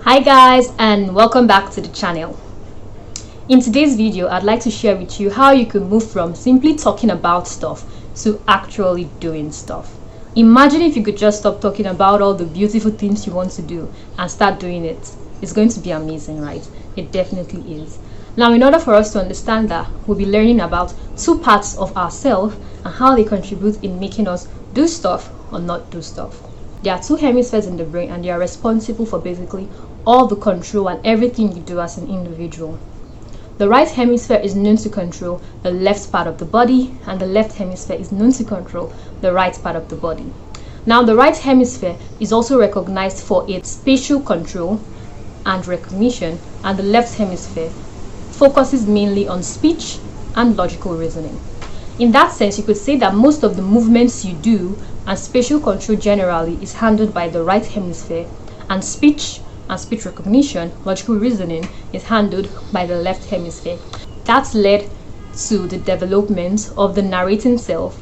Hi guys, and welcome back to the channel. In today's video, I'd like to share with you how you can move from simply talking about stuff to actually doing stuff. Imagine if you could just stop talking about all the beautiful things you want to do and start doing it. It's going to be amazing, right? It definitely is. Now, in order for us to understand that, we'll be learning about two parts of ourselves and how they contribute in making us do stuff or not do stuff. There are two hemispheres in the brain, and they are responsible for basically all the control and everything you do as an individual. The right hemisphere is known to control the left part of the body, and the left hemisphere is known to control the right part of the body. Now, the right hemisphere is also recognized for its spatial control and recognition, and the left hemisphere focuses mainly on speech and logical reasoning. In that sense, you could say that most of the movements you do and spatial control generally is handled by the right hemisphere, and speech and speech recognition, logical reasoning, is handled by the left hemisphere. That's led to the development of the narrating self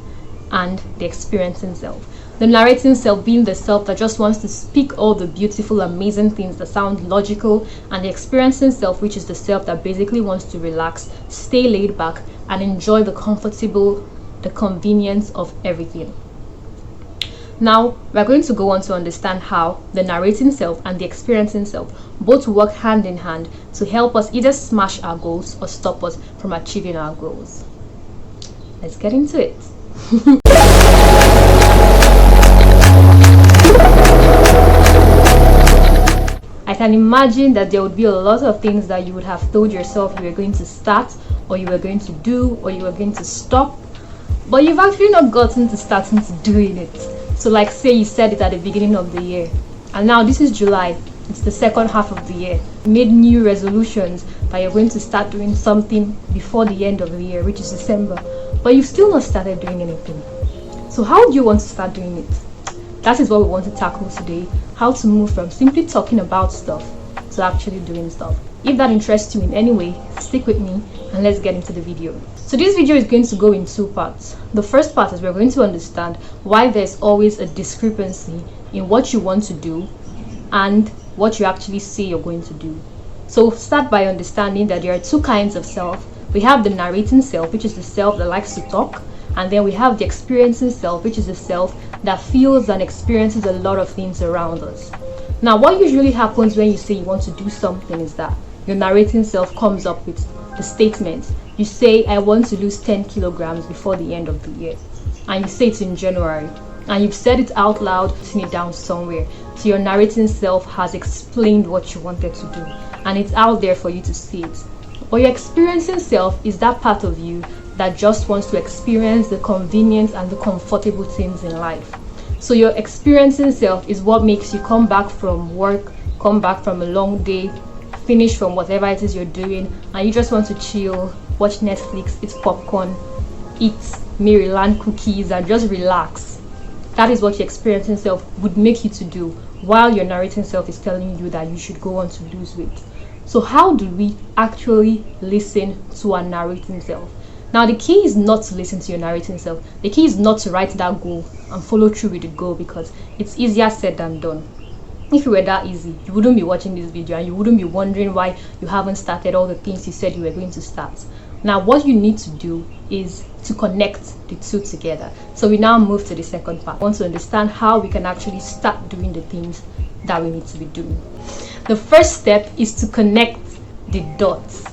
and the experiencing self. The narrating self being the self that just wants to speak all the beautiful, amazing things that sound logical, and the experiencing self, which is the self that basically wants to relax, stay laid back, and enjoy the convenience of everything. Now, we're going to go on to understand how the narrating self and the experiencing self both work hand in hand to help us either smash our goals or stop us from achieving our goals. Let's get into it. I can imagine that there would be a lot of things that you would have told yourself you were going to start, or you were going to do, or you were going to stop, but you've actually not gotten to starting to doing it. So like, say you said it at the beginning of the year, and now this is July, it's the second half of the year. You made new resolutions that you're going to start doing something before the end of the year, which is December, but you've still not started doing anything. So how do you want to start doing it? That is what we want to tackle today: how to move from simply talking about stuff to actually doing stuff. If that interests you in any way, stick with me and let's get into the video. So this video is going to go in two parts. The first part is we're going to understand why there's always a discrepancy in what you want to do and what you actually say you're going to do. So start by understanding that there are two kinds of self. We have the narrating self, which is the self that likes to talk, and then we have the experiencing self, which is the self that feels and experiences a lot of things around us. Now, what usually happens when you say you want to do something is that your narrating self comes up with the statement. You say, I want to lose 10 kilograms before the end of the year, and you say it in January, and you've said it out loud, written it down somewhere. So your narrating self has explained what you wanted to do, and it's out there for you to see it. But your experiencing self is that part of you that just wants to experience the convenience and the comfortable things in life. So your experiencing self is what makes you come back from work, come back from a long day, finish from whatever it is you're doing, and you just want to chill, watch Netflix, eat popcorn, eat Maryland cookies, and just relax. That is what your experiencing self would make you to do, while your narrating self is telling you that you should go on to lose weight. So how do we actually listen to our narrating self? Now, the key is not to listen to your narrating self. The key is not to write that goal and follow through with the goal, because it's easier said than done. If it were that easy, you wouldn't be watching this video and you wouldn't be wondering why you haven't started all the things you said you were going to start. Now, what you need to do is to connect the two together. So we now move to the second part. We want to understand how we can actually start doing the things that we need to be doing. The first step is to connect the dots.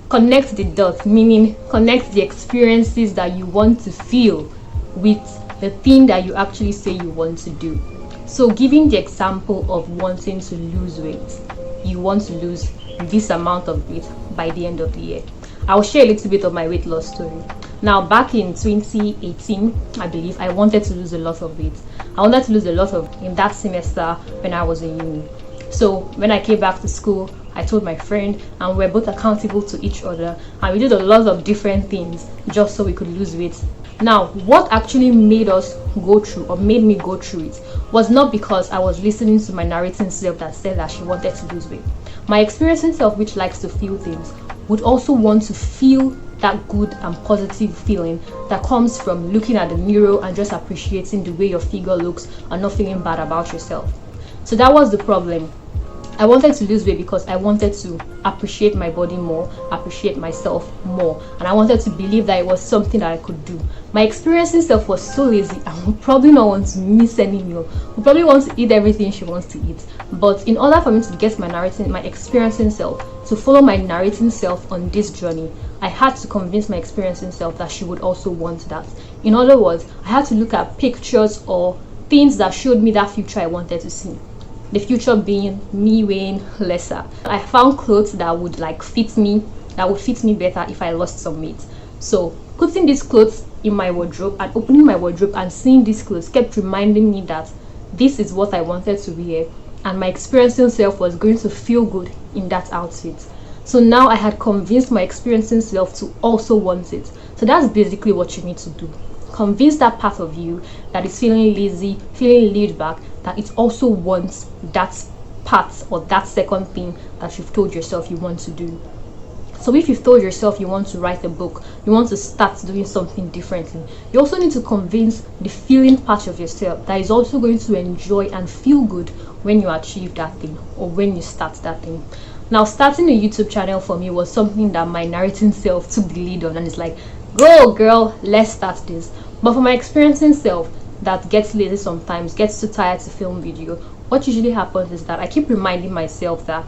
Connect the dots, meaning connect the experiences that you want to feel with the thing that you actually say you want to do. So giving the example of wanting to lose weight, you want to lose this amount of weight by the end of the year. I'll share a little bit of my weight loss story. Now, back in 2018, I believe, I wanted to lose a lot of weight. I wanted to lose a lot of in that semester when I was in uni. So when I came back to school, I told my friend, and we're both accountable to each other, and we did a lot of different things just so we could lose weight. Now, what actually made us go through, or made me go through it, was not because I was listening to my narrating self that said that she wanted to lose weight. My experiencing self, which likes to feel things, would also want to feel that good and positive feeling that comes from looking at the mirror and just appreciating the way your figure looks and not feeling bad about yourself. So that was the problem. I wanted to lose weight because I wanted to appreciate my body more, appreciate myself more, and I wanted to believe that it was something that I could do. My experiencing self was so lazy and would probably not want to miss any meal, would probably want to eat everything she wants to eat. But in order for me to get my experiencing self to follow my narrating self on this journey, I had to convince my experiencing self that she would also want that. In other words, I had to look at pictures or things that showed me that future I wanted to see. The future being me weighing lesser. I found clothes that would fit me better if I lost some weight. So putting these clothes in my wardrobe and opening my wardrobe and seeing these clothes kept reminding me that this is what I wanted to wear, and my experiencing self was going to feel good in that outfit. So now I had convinced my experiencing self to also want it. So that's basically what you need to do. Convince that part of you that is feeling lazy, feeling laid back, that it also wants that part or that second thing that you've told yourself you want to do. So if you've told yourself you want to write a book, you want to start doing something differently, you also need to convince the feeling part of yourself that is also going to enjoy and feel good when you achieve that thing or when you start that thing. Now, starting a YouTube channel for me was something that my narrating self took the lead on, and it's like, go girl, let's start this. But for my experiencing self that gets lazy sometimes, gets too tired to film video, what usually happens is that I keep reminding myself that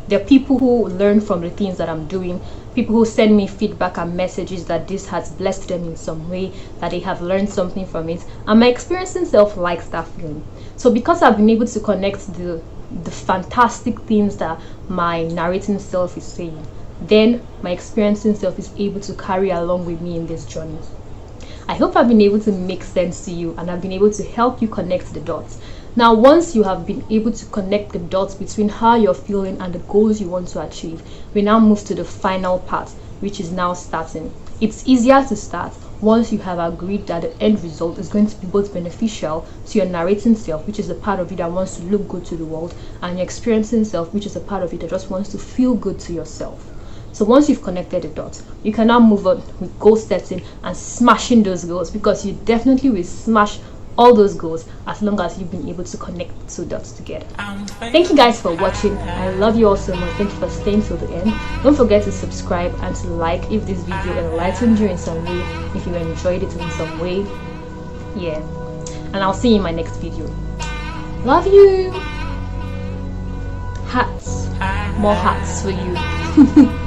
there are people who learn from the things that I'm doing, people who send me feedback and messages that this has blessed them in some way, that they have learned something from it, and my experiencing self likes that feeling. So because I've been able to connect the fantastic things that my narrating self is saying, then my experiencing self is able to carry along with me in this journey. I hope I've been able to make sense to you and I've been able to help you connect the dots. Now, once you have been able to connect the dots between how you're feeling and the goals you want to achieve, we now move to the final part, which is now starting. It's easier to start once you have agreed that the end result is going to be both beneficial to your narrating self, which is a part of you that wants to look good to the world, and your experiencing self, which is a part of you that just wants to feel good to yourself. So once you've connected the dots, you can now move on with goal setting and smashing those goals, because you definitely will smash all those goals as long as you've been able to connect the two dots together. Thank you guys for watching. I love you all so much. Thank you for staying till the end. Don't forget to subscribe and to like if this video enlightened you in some way, if you enjoyed it in some way. Yeah, and I'll see you in my next video. Love you. Hats, more hats for you.